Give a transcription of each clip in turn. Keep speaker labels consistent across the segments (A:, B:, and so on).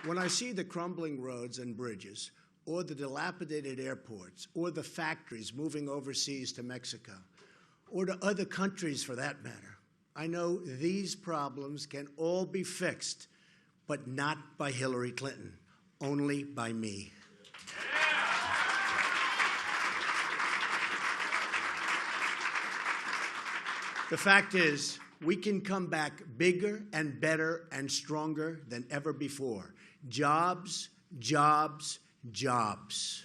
A: When I see the crumbling roads and bridges, or the dilapidated airports, or the factories moving overseas to Mexico, or to other countries for that matter, I know these problems can all be fixed, but not by Hillary Clinton, only by me. The fact is, we can come back bigger and better and stronger than ever before. Jobs, jobs, jobs.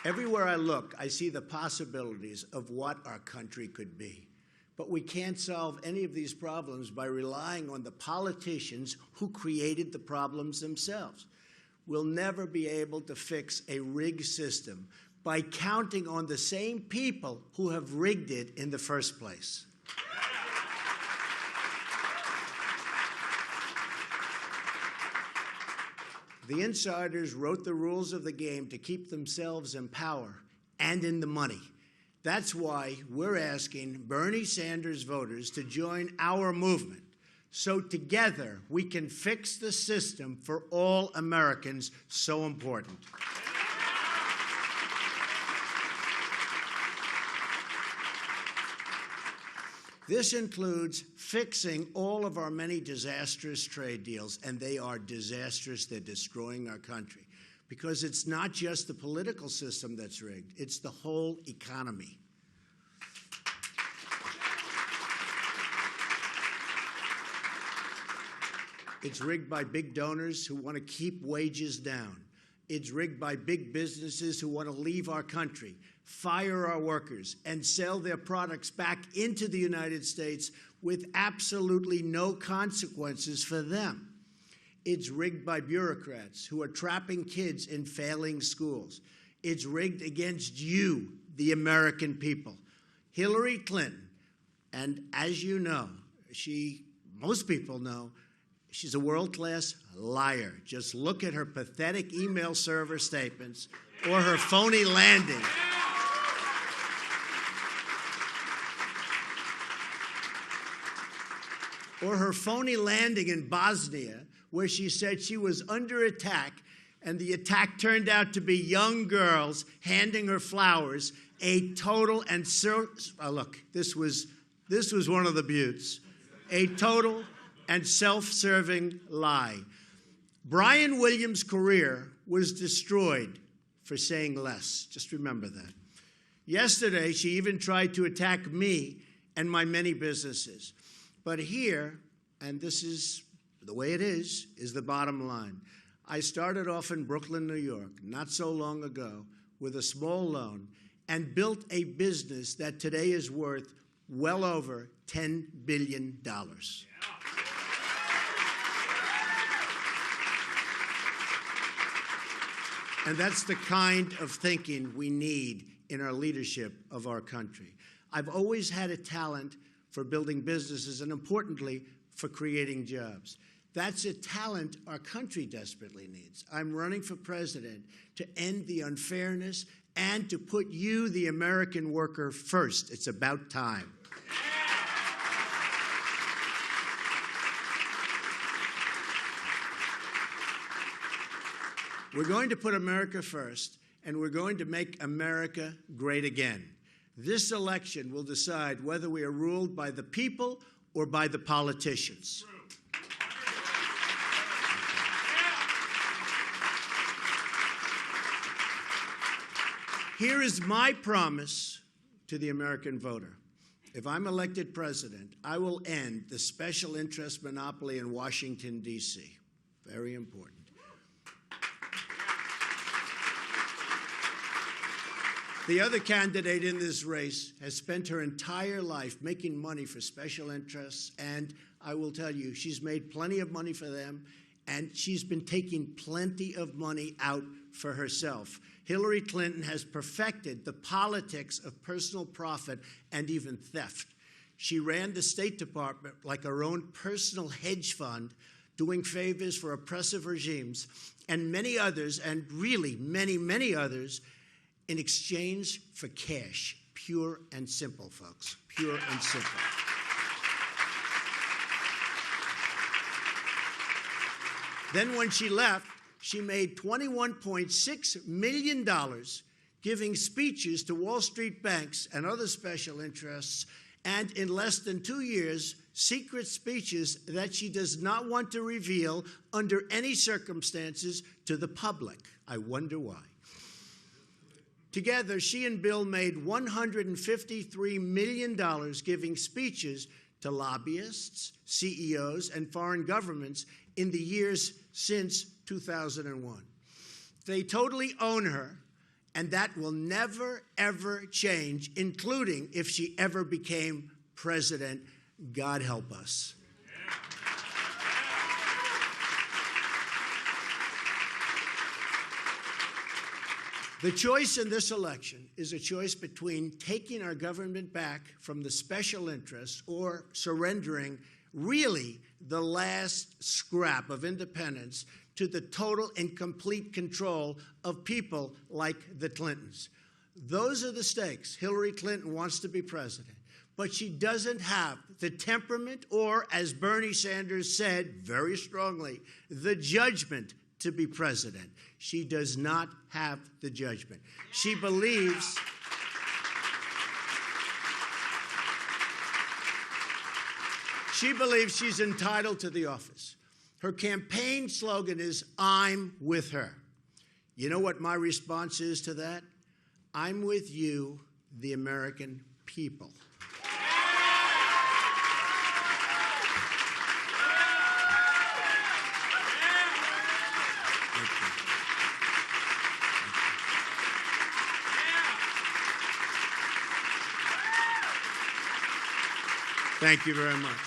A: Everywhere I look, I see the possibilities of what our country could be. But we can't solve any of these problems by relying on the politicians who created the problems themselves. We'll never be able to fix a rigged system by counting on the same people who have rigged it in the first place. The insiders wrote the rules of the game to keep themselves in power and in the money. That's why we're asking Bernie Sanders voters to join our movement, so together we can fix the system for all Americans so important. This includes fixing all of our many disastrous trade deals, and they are disastrous. They're destroying our country. Because it's not just the political system that's rigged, it's the whole economy. It's rigged by big donors who want to keep wages down. It's rigged by big businesses who want to leave our country, fire our workers, and sell their products back into the United States with absolutely no consequences for them. It's rigged by bureaucrats who are trapping kids in failing schools. It's rigged against you, the American people. Hillary Clinton, and as you know, most people know, she's a world-class liar. Just look at her pathetic email server statements or her phony landing. Or her phony landing in Bosnia, where she said she was under attack, and the attack turned out to be young girls handing her flowers. A total and look, this was one of the buttes. A total and self-serving lie. Brian Williams' career was destroyed for saying less. Just remember that. Yesterday, she even tried to attack me and my many businesses. But here, and this is the way it is the bottom line. I started off in Brooklyn, New York, not so long ago, with a small loan, and built a business that today is worth well over $10 billion. And that's the kind of thinking we need in our leadership of our country. I've always had a talent for building businesses and, importantly, for creating jobs. That's a talent our country desperately needs. I'm running for president to end the unfairness and to put you, the American worker, first. It's about time. We're going to put America first, and we're going to make America great again. This election will decide whether we are ruled by the people or by the politicians. Here is my promise to the American voter. If I'm elected president, I will end the special interest monopoly in Washington, D.C. Very important. The other candidate in this race has spent her entire life making money for special interests, and I will tell you, she's made plenty of money for them, and she's been taking plenty of money out for herself. Hillary Clinton has perfected the politics of personal profit and even theft. She ran the State Department like her own personal hedge fund, doing favors for oppressive regimes, and many others, and really many, many others, in exchange for cash. Pure and simple, folks. Pure and simple. Then when she left, she made $21.6 million giving speeches to Wall Street banks and other special interests, and in less than 2 years, secret speeches that she does not want to reveal under any circumstances to the public. I wonder why. Together, she and Bill made $153 million giving speeches to lobbyists, CEOs, and foreign governments in the years since 2001. They totally own her, and that will never, ever change, including if she ever became president. God help us. The choice in this election is a choice between taking our government back from the special interests or surrendering really the last scrap of independence to the total and complete control of people like the Clintons. Those are the stakes. Hillary Clinton wants to be president, but she doesn't have the temperament or, as Bernie Sanders said very strongly, the judgment to be president. She does not have the judgment. She believes she's entitled to the office. Her campaign slogan is, "I'm with her." You know what my response is to that? I'm with you, the American people. Thank you very much.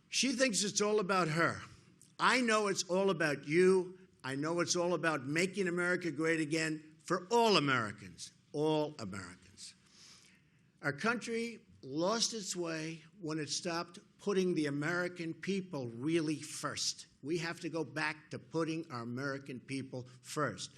A: She thinks it's all about her. I know it's all about you. I know it's all about making America great again for all Americans, all Americans. Our country lost its way when it stopped putting the American people really first. We have to go back to putting our American people first.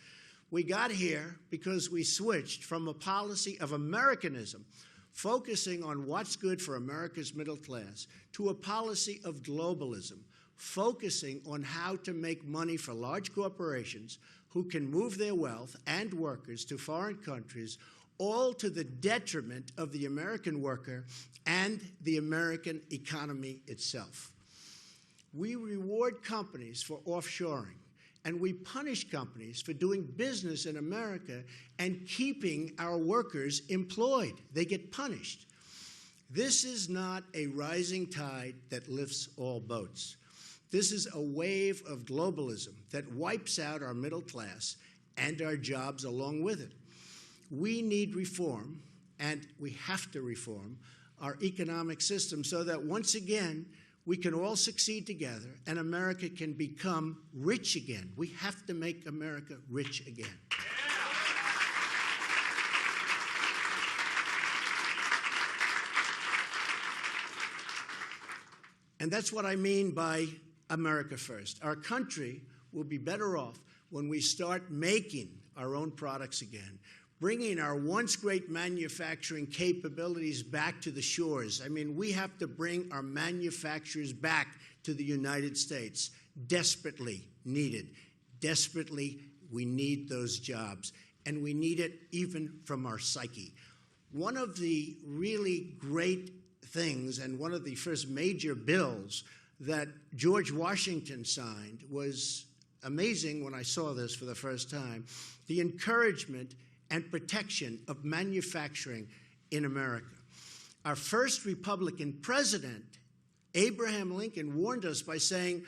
A: We got here because we switched from a policy of Americanism, focusing on what's good for America's middle class, to a policy of globalism, focusing on how to make money for large corporations who can move their wealth and workers to foreign countries, all to the detriment of the American worker and the American economy itself. We reward companies for offshoring, and we punish companies for doing business in America and keeping our workers employed. They get punished. This is not a rising tide that lifts all boats. This is a wave of globalism that wipes out our middle class and our jobs along with it. We need reform, and we have to reform our economic system so that once again, we can all succeed together and America can become rich again. We have to make America rich again. And that's what I mean by America first. Our country will be better off when we start making our own products again, bringing our once great manufacturing capabilities back to the shores. I mean, we have to bring our manufacturers back to the United States. Desperately needed. Desperately, we need those jobs. And we need it even from our psyche. One of the really great things, and one of the first major bills that George Washington signed, was amazing when I saw this for the first time, the encouragement and protection of manufacturing in America. Our first Republican president, Abraham Lincoln, warned us by saying,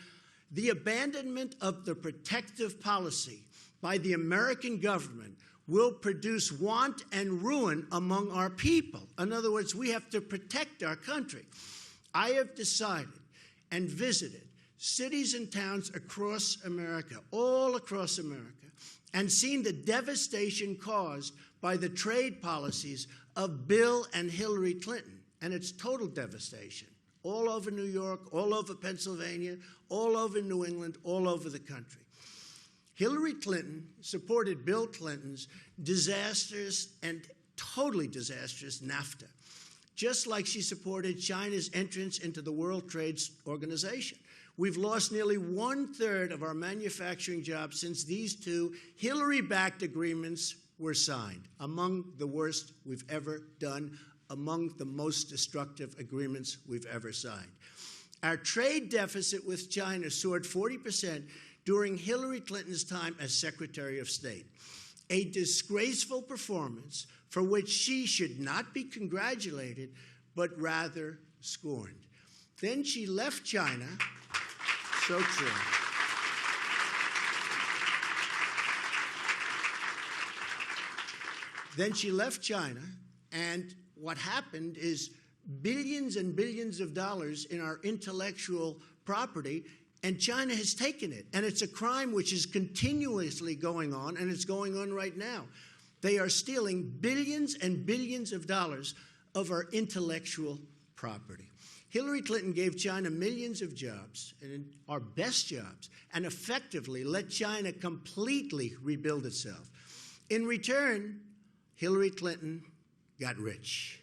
A: the abandonment of the protective policy by the American government will produce want and ruin among our people. In other words, we have to protect our country. I have decided and visited cities and towns across America, all across America, and seen the devastation caused by the trade policies of Bill and Hillary Clinton. And it's total devastation. All over New York, all over Pennsylvania, all over New England, all over the country. Hillary Clinton supported Bill Clinton's disastrous and totally disastrous NAFTA. just like she supported China's entrance into the World Trade Organization. We've lost nearly 1/3 of our manufacturing jobs since these two Hillary-backed agreements were signed, among the worst we've ever done, among the most destructive agreements we've ever signed. Our trade deficit with China soared 40% during Hillary Clinton's time as Secretary of State, a disgraceful performance for which she should not be congratulated, but rather scorned. Then she left China. So true. Then she left China, and what happened is billions and billions of dollars in our intellectual property, and China has taken it. And it's a crime which is continuously going on, and it's going on right now. They are stealing billions and billions of dollars of our intellectual property. Hillary Clinton gave China millions of jobs, and our best jobs, and effectively let China completely rebuild itself. In return, Hillary Clinton got rich.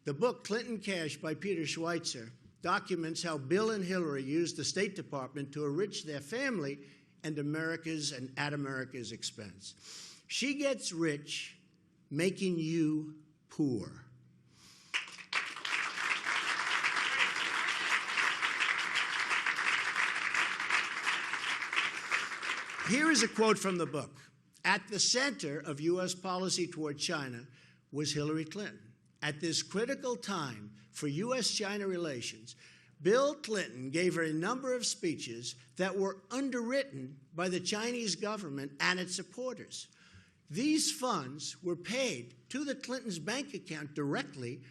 A: The book Clinton Cash by Peter Schweizer documents how Bill and Hillary used the State Department to enrich their family and at America's expense. She gets rich, making you poor. Here is a quote from the book. At the center of U.S. policy toward China was Hillary Clinton. At this critical time for U.S.-China relations, Bill Clinton gave her a number of speeches that were underwritten by the Chinese government and its supporters. These funds were paid to the Clintons' bank account directly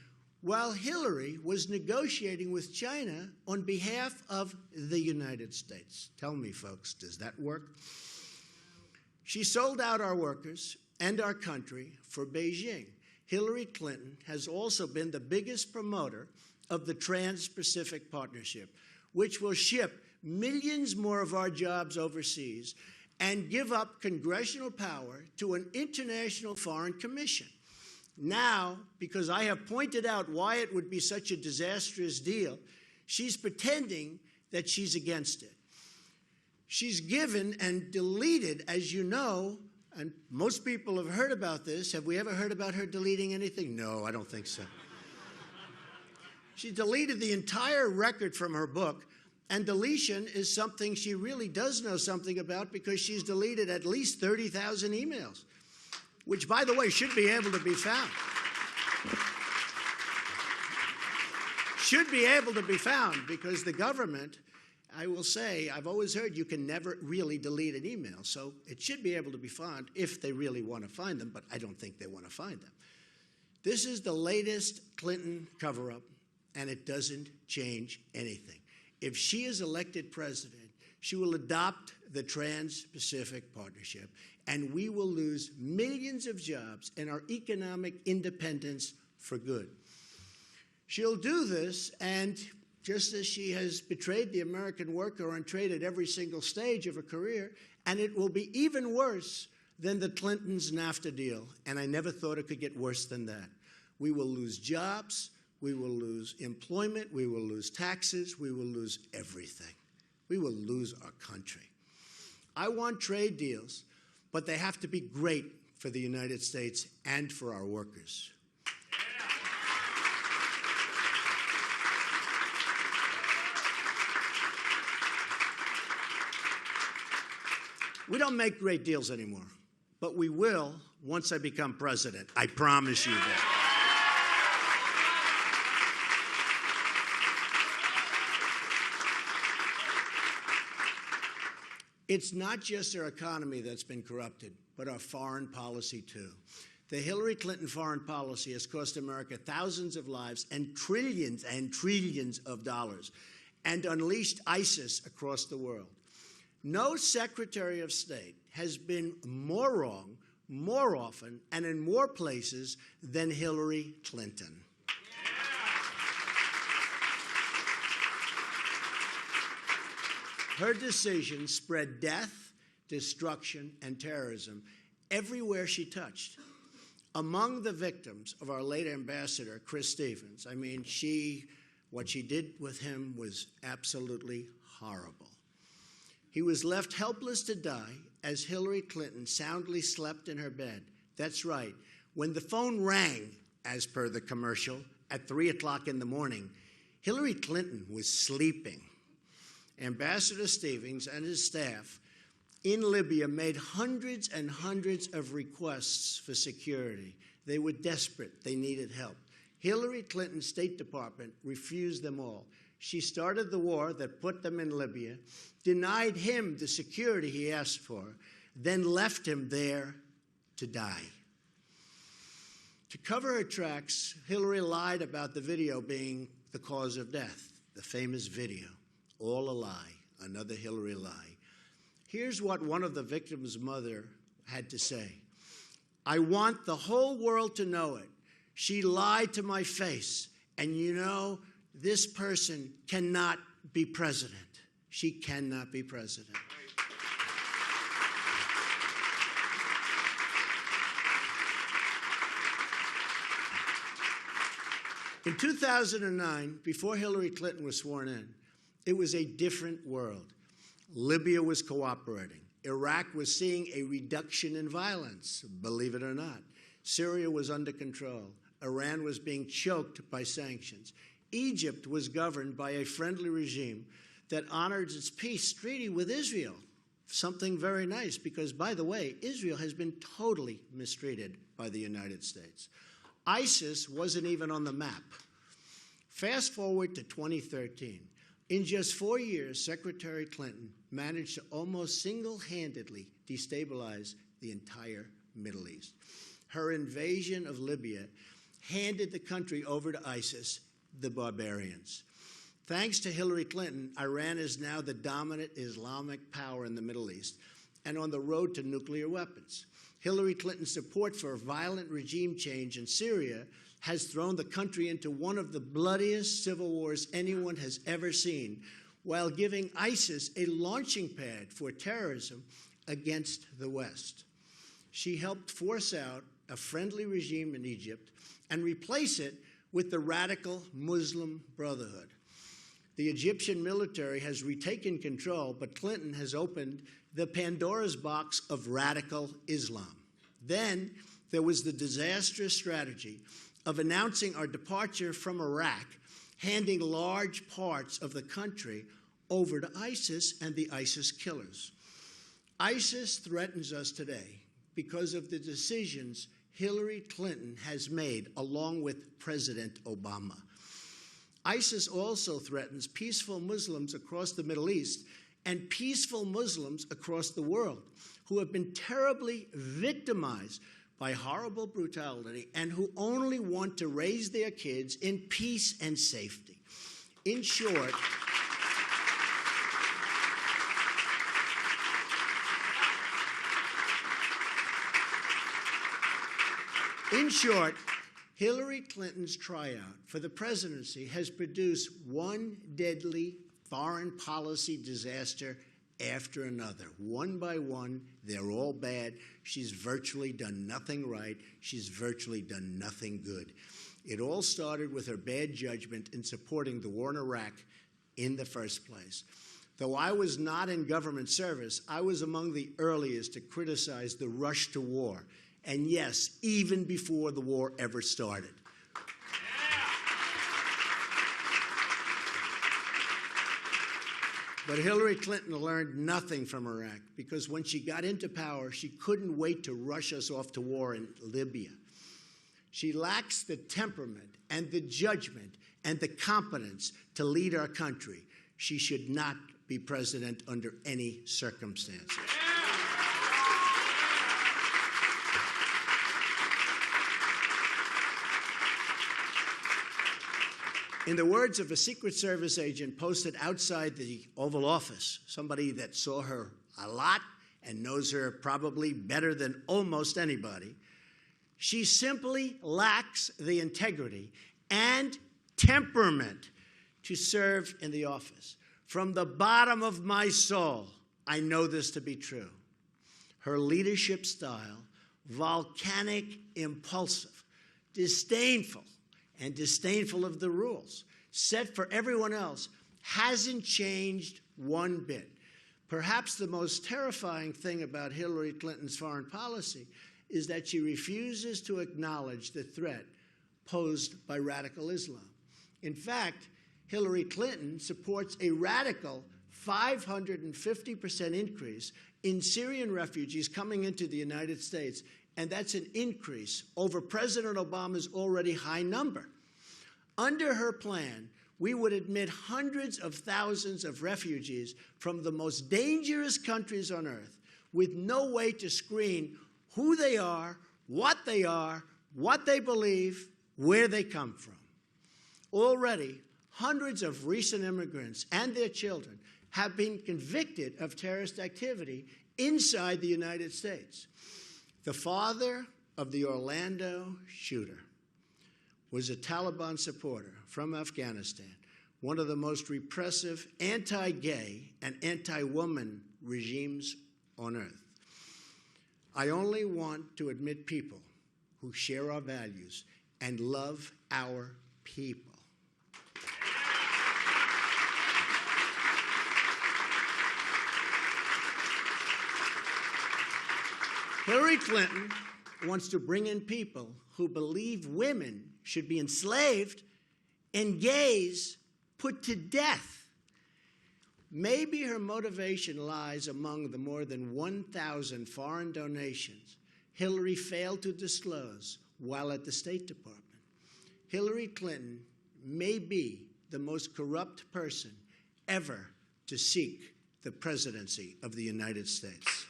A: while Hillary was negotiating with China on behalf of the United States. Tell me, folks, does that work? She sold out our workers and our country for Beijing. Hillary Clinton has also been the biggest promoter of the Trans-Pacific Partnership, which will ship millions more of our jobs overseas and give up congressional power to an international foreign commission. Now, because I have pointed out why it would be such a disastrous deal, she's pretending that she's against it. She's given and deleted, as you know, and most people have heard about this. Have we ever heard about her deleting anything? No, I don't think so. She deleted the entire record from her book, and deletion is something she really does know something about because she's deleted at least 30,000 emails, which, by the way, should be able to be found. Should be able to be found because the government, I will say, I've always heard you can never really delete an email, so it should be able to be found if they really want to find them, but I don't think they want to find them. This is the latest Clinton cover-up, and it doesn't change anything. If she is elected president, she will adopt the Trans-Pacific Partnership, and we will lose millions of jobs and our economic independence for good. She'll do this, and just as she has betrayed the American worker and trade at every single stage of her career, and it will be even worse than the Clintons' NAFTA deal, and I never thought it could get worse than that. We will lose jobs, we will lose employment, we will lose taxes, we will lose everything. We will lose our country. I want trade deals, but they have to be great for the United States and for our workers. We don't make great deals anymore, but we will once I become president. I promise you that. It's not just our economy that's been corrupted, but our foreign policy too. The Hillary Clinton foreign policy has cost America thousands of lives and trillions of dollars, and unleashed ISIS across the world. No Secretary of State has been more wrong, more often, and in more places than Hillary Clinton. Her decisions spread death, destruction, and terrorism everywhere she touched. Among the victims of our late ambassador, Chris Stevens, I mean, what she did with him was absolutely horrible. He was left helpless to die as Hillary Clinton soundly slept in her bed. That's right. When the phone rang, as per the commercial, at 3 o'clock in the morning, Hillary Clinton was sleeping. Ambassador Stevens and his staff in Libya made hundreds and hundreds of requests for security. They were desperate. They needed help. Hillary Clinton's State Department refused them all. She started the war that put them in Libya, denied him the security he asked for, then left him there to die. To cover her tracks, Hillary lied about the video being the cause of death, the famous video. All a lie, another Hillary lie. Here's what one of the victims' mother had to say. I want the whole world to know it. She lied to my face. And you know, this person cannot be president. She cannot be president. In 2009, before Hillary Clinton was sworn in, it was a different world. Libya was cooperating. Iraq was seeing a reduction in violence, believe it or not. Syria was under control. Iran was being choked by sanctions. Egypt was governed by a friendly regime that honored its peace treaty with Israel. Something very nice because, by the way, Israel has been totally mistreated by the United States. ISIS wasn't even on the map. Fast forward to 2013. In just 4 years, Secretary Clinton managed to almost single-handedly destabilize the entire Middle East. Her invasion of Libya handed the country over to ISIS, the barbarians. Thanks to Hillary Clinton, Iran is now the dominant Islamic power in the Middle East and on the road to nuclear weapons. Hillary Clinton's support for violent regime change in Syria has thrown the country into one of the bloodiest civil wars anyone has ever seen, while giving ISIS a launching pad for terrorism against the West. She helped force out a friendly regime in Egypt and replace it with the radical Muslim Brotherhood. The Egyptian military has retaken control, but Clinton has opened the Pandora's box of radical Islam. Then there was the disastrous strategy of announcing our departure from Iraq, handing large parts of the country over to ISIS and the ISIS killers. ISIS threatens us today because of the decisions Hillary Clinton has made along with President Obama. ISIS also threatens peaceful Muslims across the Middle East and peaceful Muslims across the world who have been terribly victimized by horrible brutality and who only want to raise their kids in peace and safety. In short, Hillary Clinton's tryout for the presidency has produced one deadly foreign policy disaster after another. One by one, they're all bad. She's virtually done nothing right. She's virtually done nothing good. It all started with her bad judgment in supporting the war in Iraq in the first place. Though I was not in government service, I was among the earliest to criticize the rush to war. And yes, even before the war ever started. But Hillary Clinton learned nothing from Iraq because when she got into power, she couldn't wait to rush us off to war in Libya. She lacks the temperament and the judgment and the competence to lead our country. She should not be president under any circumstances. In the words of a Secret Service agent posted outside the Oval Office, somebody that saw her a lot and knows her probably better than almost anybody, she simply lacks the integrity and temperament to serve in the office. From the bottom of my soul, I know this to be true. Her leadership style volcanic, impulsive, disdainful, and disdainful of the rules set for everyone else, hasn't changed one bit. Perhaps the most terrifying thing about Hillary Clinton's foreign policy is that she refuses to acknowledge the threat posed by radical Islam. In fact, Hillary Clinton supports a radical 550% increase in Syrian refugees coming into the United States, and that's an increase over President Obama's already high number. Under her plan, we would admit hundreds of thousands of refugees from the most dangerous countries on earth with no way to screen who they are, what they believe, where they come from. Already, hundreds of recent immigrants and their children have been convicted of terrorist activity inside the United States. The father of the Orlando shooter was a Taliban supporter from Afghanistan, one of the most repressive anti-gay and anti-woman regimes on earth. I only want to admit people who share our values and love our people. Hillary Clinton wants to bring in people who believe women should be enslaved and gays put to death. Maybe her motivation lies among the more than 1,000 foreign donations Hillary failed to disclose while at the State Department. Hillary Clinton may be the most corrupt person ever to seek the presidency of the United States.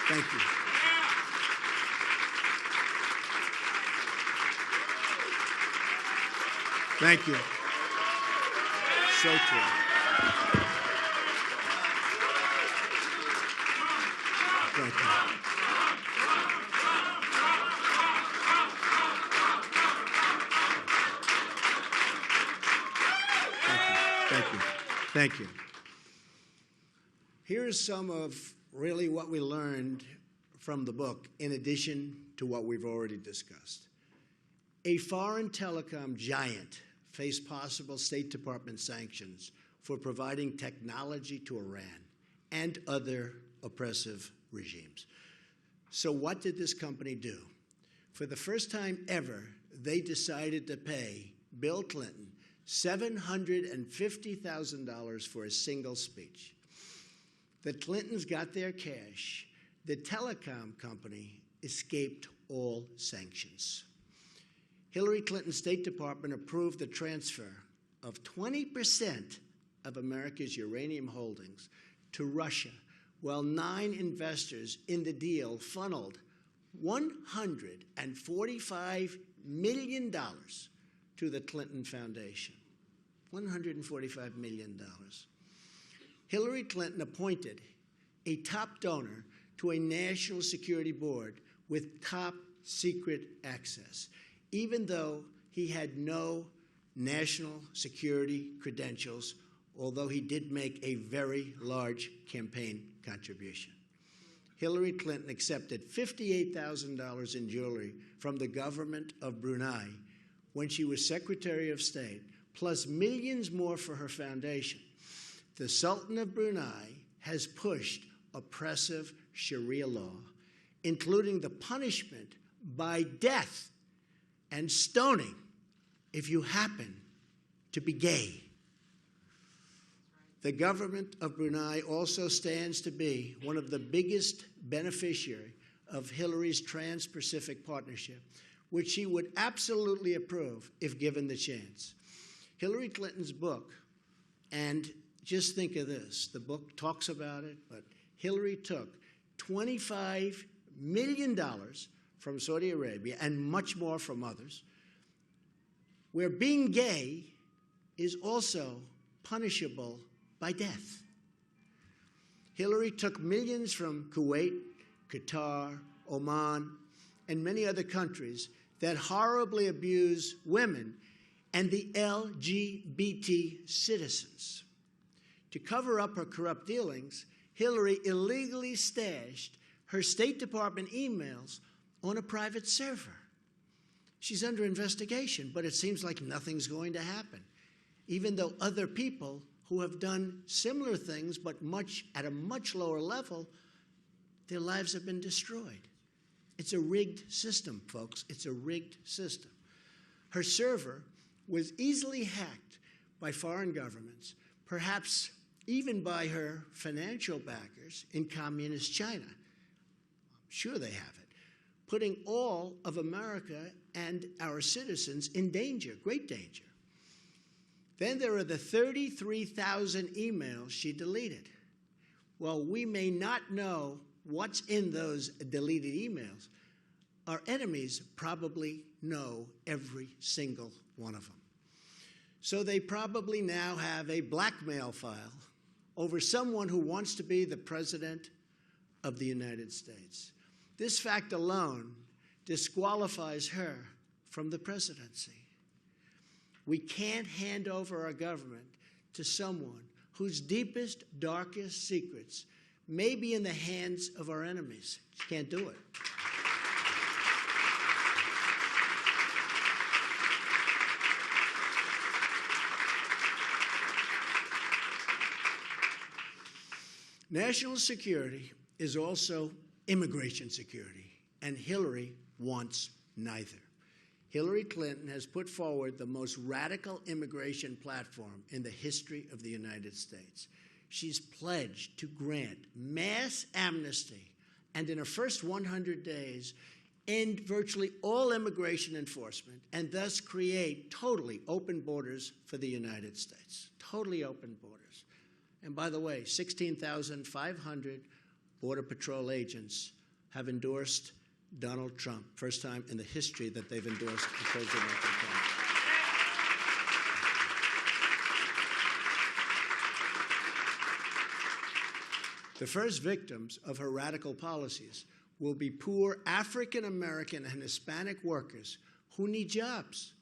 A: Thank you. Thank you. So true. Thank you. Thank you. Thank you. Here's some of really what we learned from the book, in addition to what we've already discussed. A foreign telecom giant faced possible State Department sanctions for providing technology to Iran and other oppressive regimes. So what did this company do? For the first time ever, they decided to pay Bill Clinton $750,000 for a single speech. The Clintons got their cash. The telecom company escaped all sanctions. Hillary Clinton's State Department approved the transfer of 20% of America's uranium holdings to Russia, while 9 investors in the deal funneled $145 million to the Clinton Foundation. $145 million. Hillary Clinton appointed a top donor to a national security board with top secret access, even though he had no national security credentials, although he did make a very large campaign contribution. Hillary Clinton accepted $58,000 in jewelry from the government of Brunei when she was Secretary of State, plus millions more for her foundation. The Sultan of Brunei has pushed oppressive Sharia law, including the punishment by death and stoning if you happen to be gay. The government of Brunei also stands to be one of the biggest beneficiaries of Hillary's Trans-Pacific Partnership, which she would absolutely approve if given the chance. Hillary Clinton's book, and just think of this, the book talks about it, but Hillary took $25 million from Saudi Arabia and much more from others, where being gay is also punishable by death. Hillary took millions from Kuwait, Qatar, Oman, and many other countries that horribly abuse women and the LGBT citizens. To cover up her corrupt dealings, Hillary illegally stashed her State Department emails on a private server. She's under investigation, but it seems like nothing's going to happen, even though other people who have done similar things but at a much lower level, their lives have been destroyed. It's a rigged system, folks. It's a rigged system. Her server was easily hacked by foreign governments, perhaps even by her financial backers in communist China. I'm sure they have it, putting all of America and our citizens in danger, great danger. Then there are the 33,000 emails she deleted. Well, we may not know what's in those deleted emails. Our enemies probably know every single one of them. So they probably now have a blackmail file over someone who wants to be the President of the United States. This fact alone disqualifies her from the presidency. We can't hand over our government to someone whose deepest, darkest secrets may be in the hands of our enemies. You can't do it. National security is also immigration security, and Hillary wants neither. Hillary Clinton has put forward the most radical immigration platform in the history of the United States. She's pledged to grant mass amnesty and in her first 100 days end virtually all immigration enforcement and thus create totally open borders for the United States. Totally open borders. And by the way, 16,500 Border Patrol agents have endorsed Donald Trump. First time in the history that they've endorsed a president of Trump. The first victims of her radical policies will be poor African American and Hispanic workers who need jobs.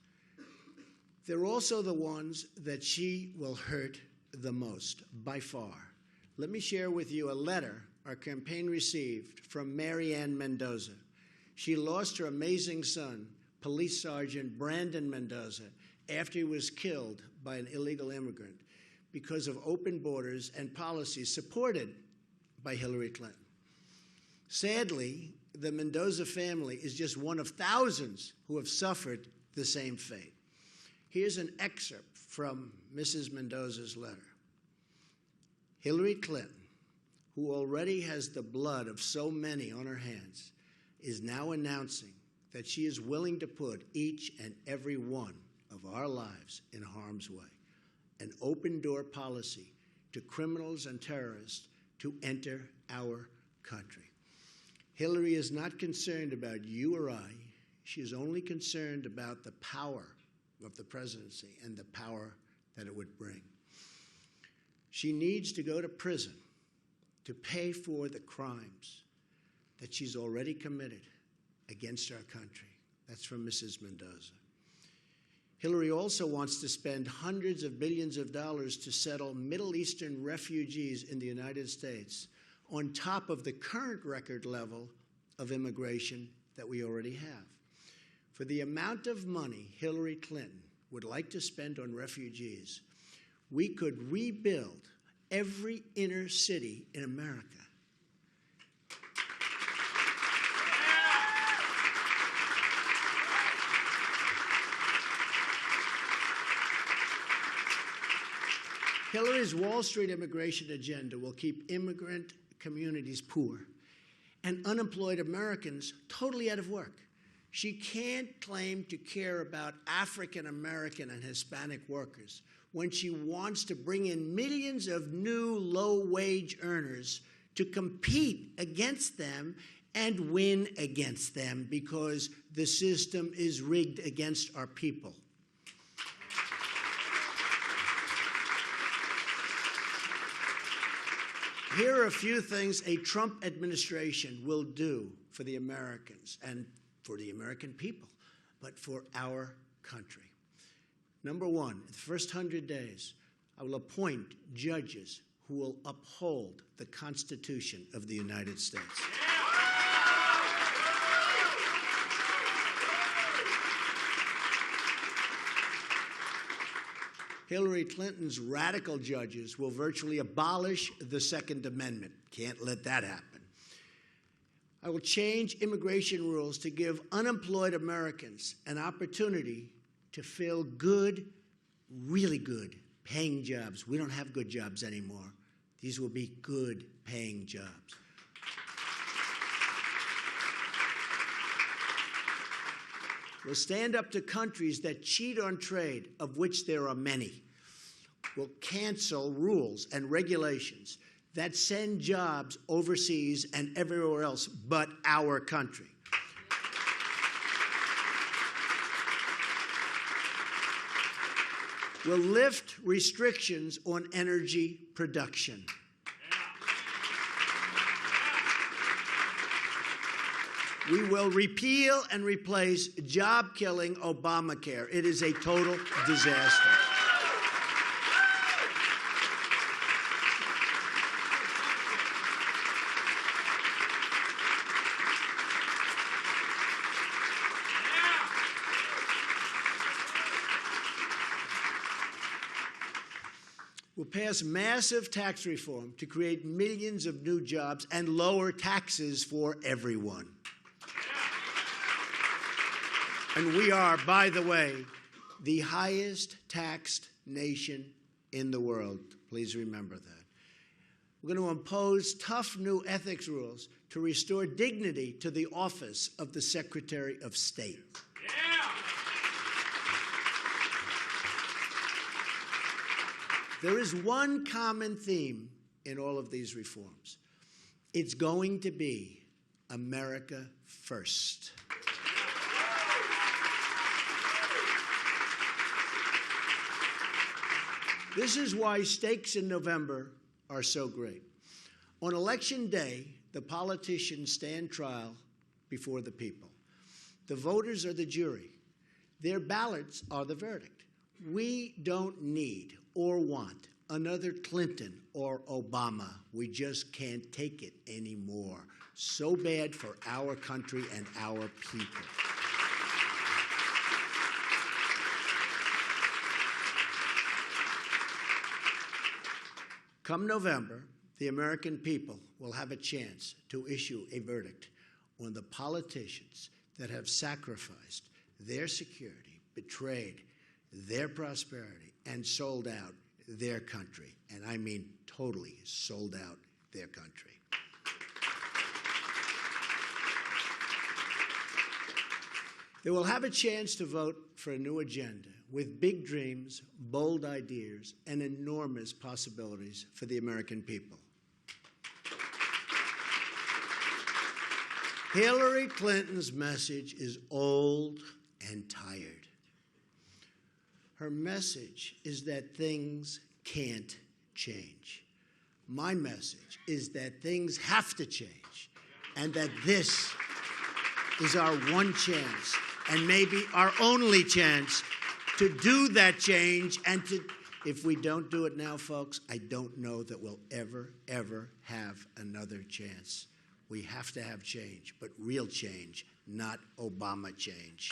A: They're also the ones that she will hurt the most, by far. Let me share with you a letter our campaign received from Mary Ann Mendoza. She lost her amazing son, Police Sergeant Brandon Mendoza, after he was killed by an illegal immigrant because of open borders and policies supported by Hillary Clinton. Sadly, the Mendoza family is just one of thousands who have suffered the same fate. Here's an excerpt from Mrs. Mendoza's letter. Hillary Clinton, who already has the blood of so many on her hands, is now announcing that she is willing to put each and every one of our lives in harm's way, an open-door policy to criminals and terrorists to enter our country. Hillary is not concerned about you or I. She is only concerned about the power of the presidency and the power that it would bring. She needs to go to prison to pay for the crimes that she's already committed against our country. That's from Mrs. Mendoza. Hillary also wants to spend hundreds of billions of dollars to settle Middle Eastern refugees in the United States on top of the current record level of immigration that we already have. For the amount of money Hillary Clinton would like to spend on refugees, we could rebuild every inner city in America. Hillary's Wall Street immigration agenda will keep immigrant communities poor and unemployed Americans totally out of work. She can't claim to care about African American and Hispanic workers when she wants to bring in millions of new low-wage earners to compete against them and win against them because the system is rigged against our people. Here are a few things a Trump administration will do for the Americans and for the American people. but for our country. Number one, in the first 100 days, I will appoint judges who will uphold the Constitution of the United States. Hillary Clinton's radical judges will virtually abolish the Second Amendment. Can't let that happen. I will change immigration rules to give unemployed Americans an opportunity to fill good, really good, paying jobs. We don't have good jobs anymore. These will be good, paying jobs. We'll stand up to countries that cheat on trade, of which there are many. We'll cancel rules and regulations that send jobs overseas and everywhere else but our country. We'll lift restrictions on energy production. We will repeal and replace job-killing Obamacare. It is a total disaster. We'll pass massive tax reform to create millions of new jobs and lower taxes for everyone. And we are, by the way, the highest taxed nation in the world. Please remember that. We're going to impose tough new ethics rules to restore dignity to the office of the Secretary of State. There is one common theme in all of these reforms. It's going to be America first. This is why stakes in November are so great. On Election Day, the politicians stand trial before the people. The voters are the jury. Their ballots are the verdict. We don't need or want another Clinton or Obama. We just can't take it anymore. So bad for our country and our people. Come November, the American people will have a chance to issue a verdict on the politicians that have sacrificed their security, betrayed their prosperity, and sold out their country. And I mean totally sold out their country. They will have a chance to vote for a new agenda with big dreams, bold ideas, and enormous possibilities for the American people. Hillary Clinton's message is old and tired. Her message is that things can't change. My message is that things have to change, and that this is our one chance, and maybe our only chance, to do that change. And if we don't do it now, folks, I don't know that we'll ever, ever have another chance. We have to have change, but real change, not Obama change.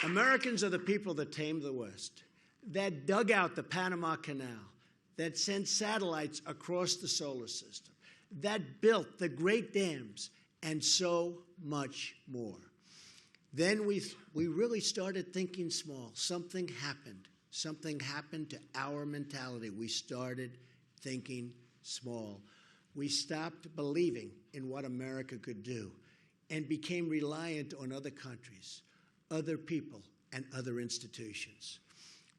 A: Americans are the people that tamed the West, that dug out the Panama Canal, that sent satellites across the solar system, that built the great dams, and so much more. Then we really started thinking small. Something happened. Something happened to our mentality. We started thinking small. We stopped believing in what America could do and became reliant on other countries, other people, and other institutions.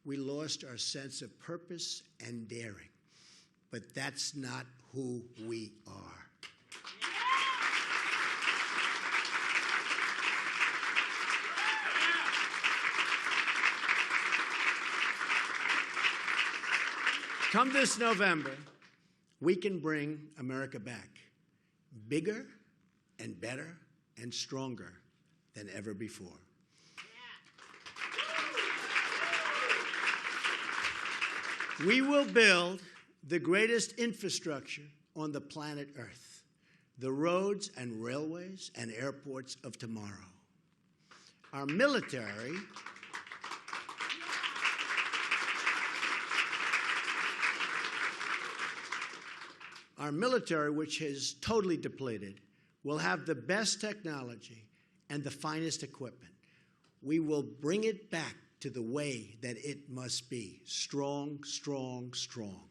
A: We lost our sense of purpose and daring, but that's not who we are. Come this November, we can bring America back bigger and better and stronger than ever before. We will build the greatest infrastructure on the planet Earth, the roads and railways and airports of tomorrow. Our military which is totally depleted, will have the best technology and the finest equipment. We will bring it back to the way that it must be. Strong, strong, strong.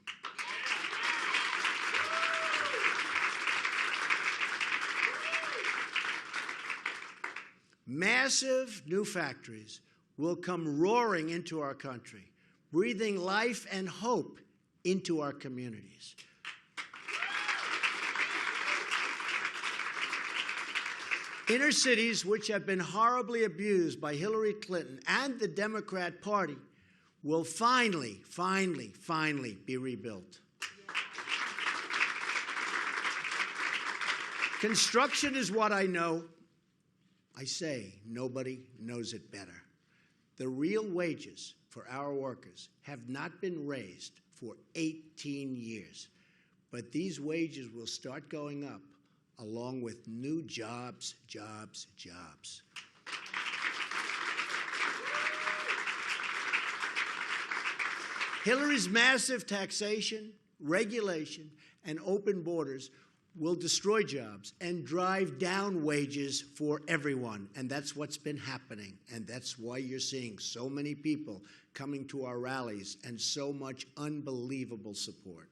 A: Massive new factories will come roaring into our country, breathing life and hope into our communities. Inner cities, which have been horribly abused by Hillary Clinton and the Democrat Party, will finally be rebuilt. Construction is what I know. I say nobody knows it better. The real wages for our workers have not been raised for 18 years, but these wages will start going up along with new jobs, jobs, jobs. Hillary's massive taxation, regulation, and open borders will destroy jobs and drive down wages for everyone. And that's what's been happening. And that's why you're seeing so many people coming to our rallies and so much unbelievable support.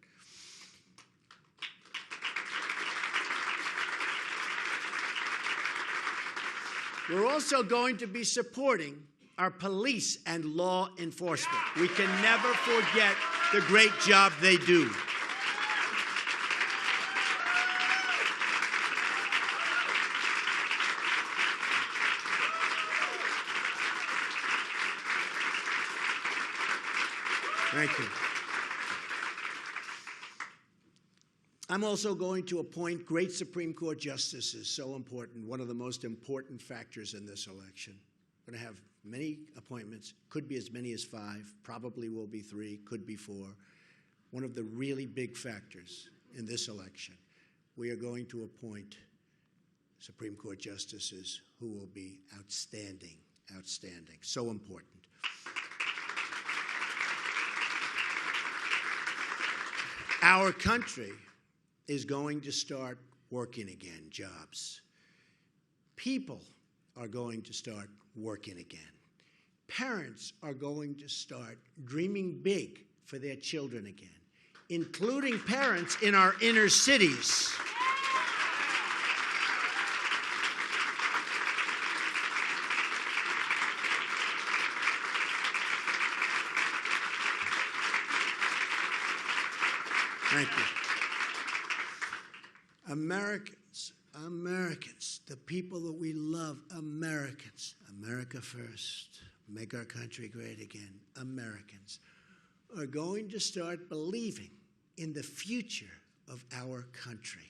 A: We're also going to be supporting our police and law enforcement. We can never forget the great job they do. Thank you. I'm also going to appoint great Supreme Court justices, so important, one of the most important factors in this election. I'm going to have many appointments, could be as many as 5, probably will be 3, could be 4. One of the really big factors in this election, we are going to appoint Supreme Court justices who will be outstanding, outstanding, so important. Our country is going to start working again, jobs. People are going to start working again. Parents are going to start dreaming big for their children again, including parents in our inner cities. Thank you. Americans, the people that we love, Americans, America first, make our country great again, Americans, are going to start believing in the future of our country.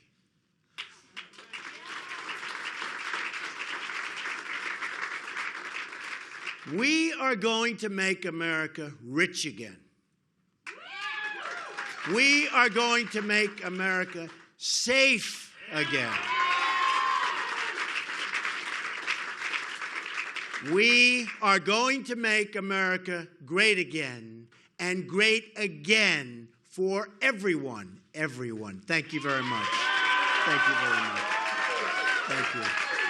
A: We are going to make America rich again. We are going to make America safe again. We are going to make America great again, and great again for everyone, everyone. Thank you very much. Thank you very much. Thank you.